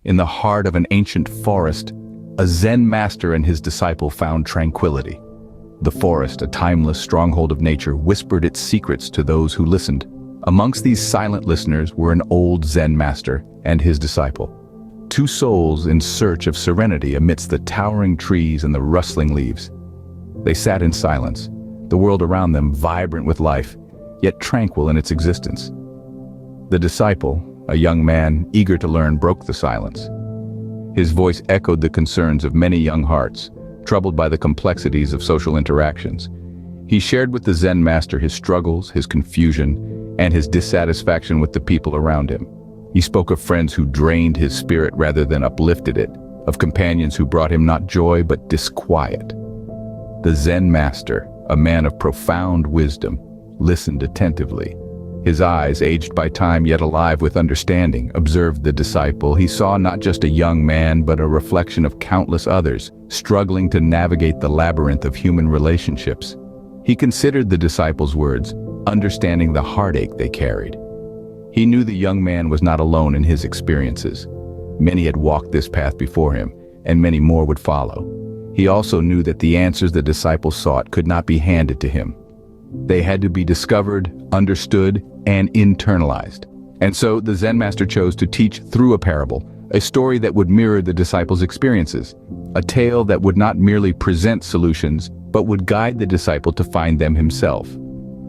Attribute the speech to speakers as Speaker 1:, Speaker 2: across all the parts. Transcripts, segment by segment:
Speaker 1: in the heart of an ancient forest, a Zen master and his disciple found tranquility. The forest, a timeless stronghold of nature, whispered its secrets to those who listened. Amongst these silent listeners were an old Zen master and his disciple, two souls in search of serenity amidst the towering trees and the rustling leaves. They sat in silence, the world around them vibrant with life, yet tranquil in its existence. The disciple, a young man eager to learn, broke the silence. His voice echoed the concerns of many young hearts, troubled by the complexities of social interactions. He shared with the Zen master his struggles, his confusion, and his dissatisfaction with the people around him. He spoke of friends who drained his spirit rather than uplifted it, of companions who brought him not joy but disquiet. The Zen master, a man of profound wisdom, listened attentively. His eyes, aged by time yet alive with understanding, observed the disciple. He saw not just a young man but a reflection of countless others, struggling to navigate the labyrinth of human relationships. He considered the disciple's words, understanding the heartache they carried. He knew the young man was not alone in his experiences. Many had walked this path before him, and many more would follow. He also knew that the answers the disciple sought could not be handed to him. They had to be discovered, understood, and internalized. And so the Zen master chose to teach through a parable, a story that would mirror the disciple's experiences, a tale that would not merely present solutions, but would guide the disciple to find them himself.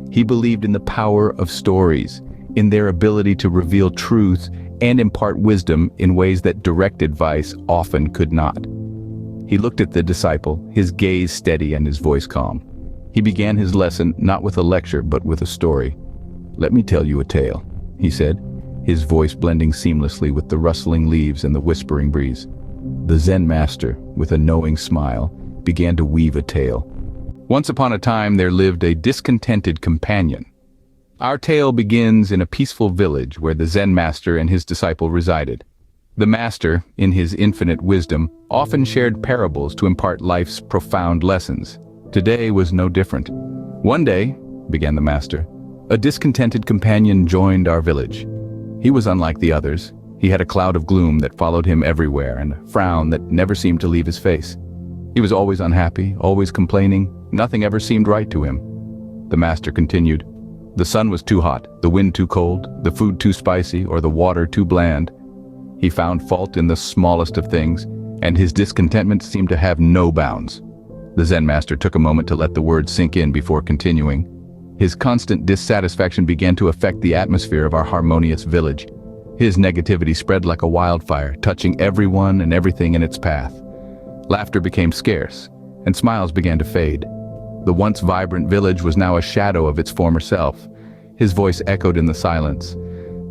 Speaker 1: He believed in the power of stories, in their ability to reveal truth and impart wisdom in ways that direct advice often could not. He looked at the disciple, his gaze steady and his voice calm. He began his lesson not with a lecture but with a story. "Let me tell you a tale," he said, his voice blending seamlessly with the rustling leaves and the whispering breeze. The Zen master, with a knowing smile, began to weave a tale. Once upon a time there lived a discontented companion. Our tale begins in a peaceful village where the Zen master and his disciple resided. The master, in his infinite wisdom, often shared parables to impart life's profound lessons. Today was no different. "One day," began the master, "a discontented companion joined our village. He was unlike the others. He had a cloud of gloom that followed him everywhere and a frown that never seemed to leave his face. He was always unhappy, always complaining. Nothing ever seemed right to him." The master continued, "The sun was too hot, the wind too cold, the food too spicy, or the water too bland. He found fault in the smallest of things, and his discontentment seemed to have no bounds." The Zen master took a moment to let the words sink in before continuing. "His constant dissatisfaction began to affect the atmosphere of our harmonious village. His negativity spread like a wildfire, touching everyone and everything in its path. Laughter became scarce, and smiles began to fade. The once vibrant village was now a shadow of its former self." His voice echoed in the silence.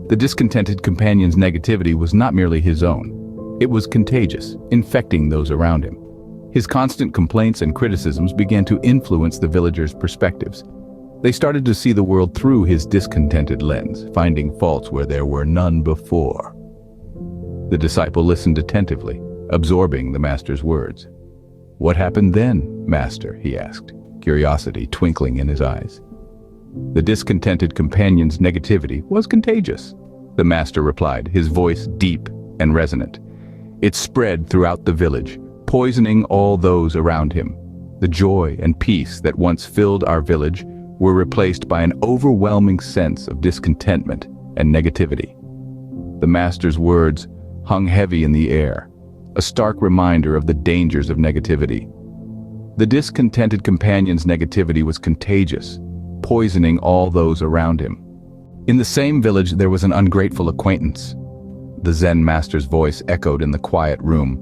Speaker 1: The discontented companion's negativity was not merely his own. It was contagious, infecting those around him. His constant complaints and criticisms began to influence the villagers' perspectives. They started to see the world through his discontented lens, finding faults where there were none before. The disciple listened attentively, absorbing the master's words. "What happened then, master?" he asked, curiosity twinkling in his eyes. "The discontented companion's negativity was contagious," the master replied, his voice deep and resonant. "It spread throughout the village, poisoning all those around him. The joy and peace that once filled our village were replaced by an overwhelming sense of discontentment and negativity." The master's words hung heavy in the air, a stark reminder of the dangers of negativity. The discontented companion's negativity was contagious, poisoning all those around him. In the same village there was an ungrateful acquaintance. The Zen master's voice echoed in the quiet room.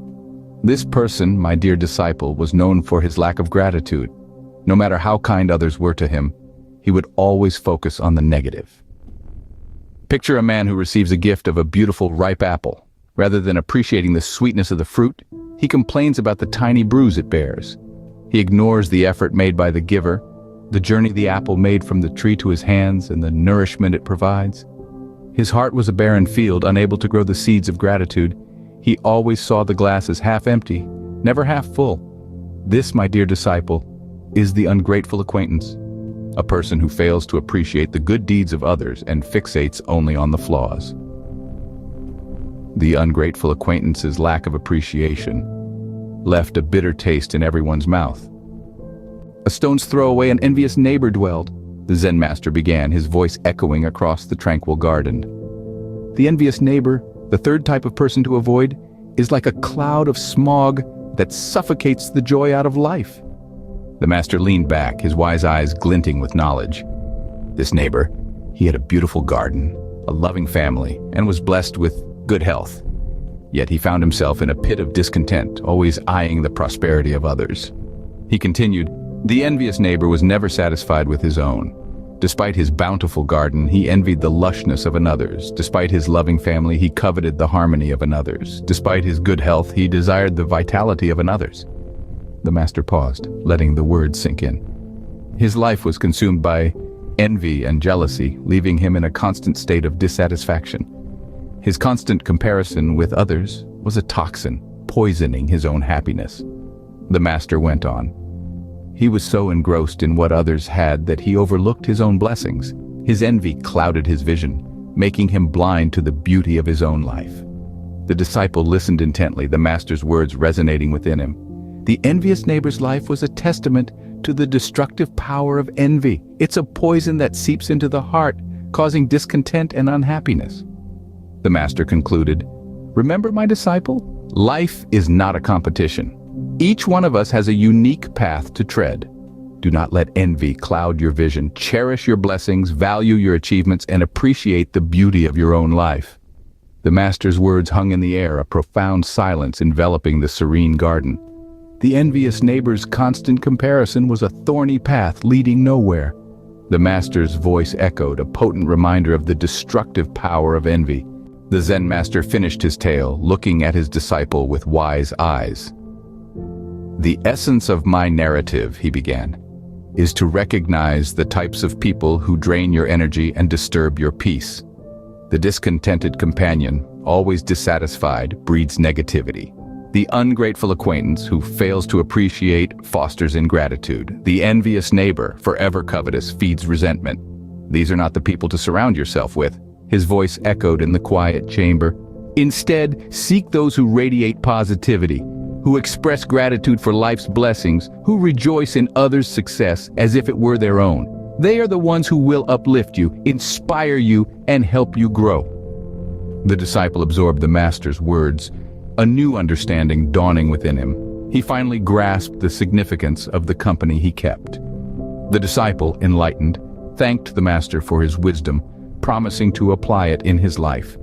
Speaker 1: "This person, my dear disciple, was known for his lack of gratitude. No matter how kind others were to him, he would always focus on the negative. Picture a man who receives a gift of a beautiful ripe apple. Rather than appreciating the sweetness of the fruit, he complains about the tiny bruise it bears. He ignores the effort made by the giver, the journey the apple made from the tree to his hands, and the nourishment it provides. His heart was a barren field, unable to grow the seeds of gratitude. He always saw the glass as half empty, never half full. This, my dear disciple, is the ungrateful acquaintance, a person who fails to appreciate the good deeds of others and fixates only on the flaws." The ungrateful acquaintance's lack of appreciation left a bitter taste in everyone's mouth. A stone's throw away an envious neighbor dwelled, the Zen master began, his voice echoing across the tranquil garden. The envious neighbor, the third type of person to avoid, is like a cloud of smog that suffocates the joy out of life. The master leaned back, his wise eyes glinting with knowledge. This neighbor, he had a beautiful garden, a loving family, and was blessed with good health. Yet he found himself in a pit of discontent, always eyeing the prosperity of others. He continued, the envious neighbor was never satisfied with his own. Despite his bountiful garden, he envied the lushness of another's. Despite his loving family, he coveted the harmony of another's. Despite his good health, he desired the vitality of another's. The master paused, letting the words sink in. His life was consumed by envy and jealousy, leaving him in a constant state of dissatisfaction. His constant comparison with others was a toxin, poisoning his own happiness. The master went on. He was so engrossed in what others had that he overlooked his own blessings. His envy clouded his vision, making him blind to the beauty of his own life. The disciple listened intently, the master's words resonating within him. The envious neighbor's life was a testament to the destructive power of envy. It's a poison that seeps into the heart, causing discontent and unhappiness. The master concluded, remember, my disciple, life is not a competition. Each one of us has a unique path to tread. Do not let envy cloud your vision. Cherish your blessings, value your achievements, and appreciate the beauty of your own life. The master's words hung in the air, a profound silence enveloping the serene garden. The envious neighbor's constant comparison was a thorny path leading nowhere. The master's voice echoed, a potent reminder of the destructive power of envy. The Zen master finished his tale, looking at his disciple with wise eyes. The essence of my narrative, he began, is to recognize the types of people who drain your energy and disturb your peace. The discontented companion, always dissatisfied, breeds negativity. The ungrateful acquaintance who fails to appreciate fosters ingratitude. The envious neighbor, forever covetous, feeds resentment. These are not the people to surround yourself with. His voice echoed in the quiet chamber. Instead, seek those who radiate positivity, who express gratitude for life's blessings, who rejoice in others' success as if it were their own. They are the ones who will uplift you, inspire you, and help you grow. The disciple absorbed the master's words, a new understanding dawning within him. He finally grasped the significance of the company he kept. The disciple, enlightened, thanked the master for his wisdom, promising to apply it in his life.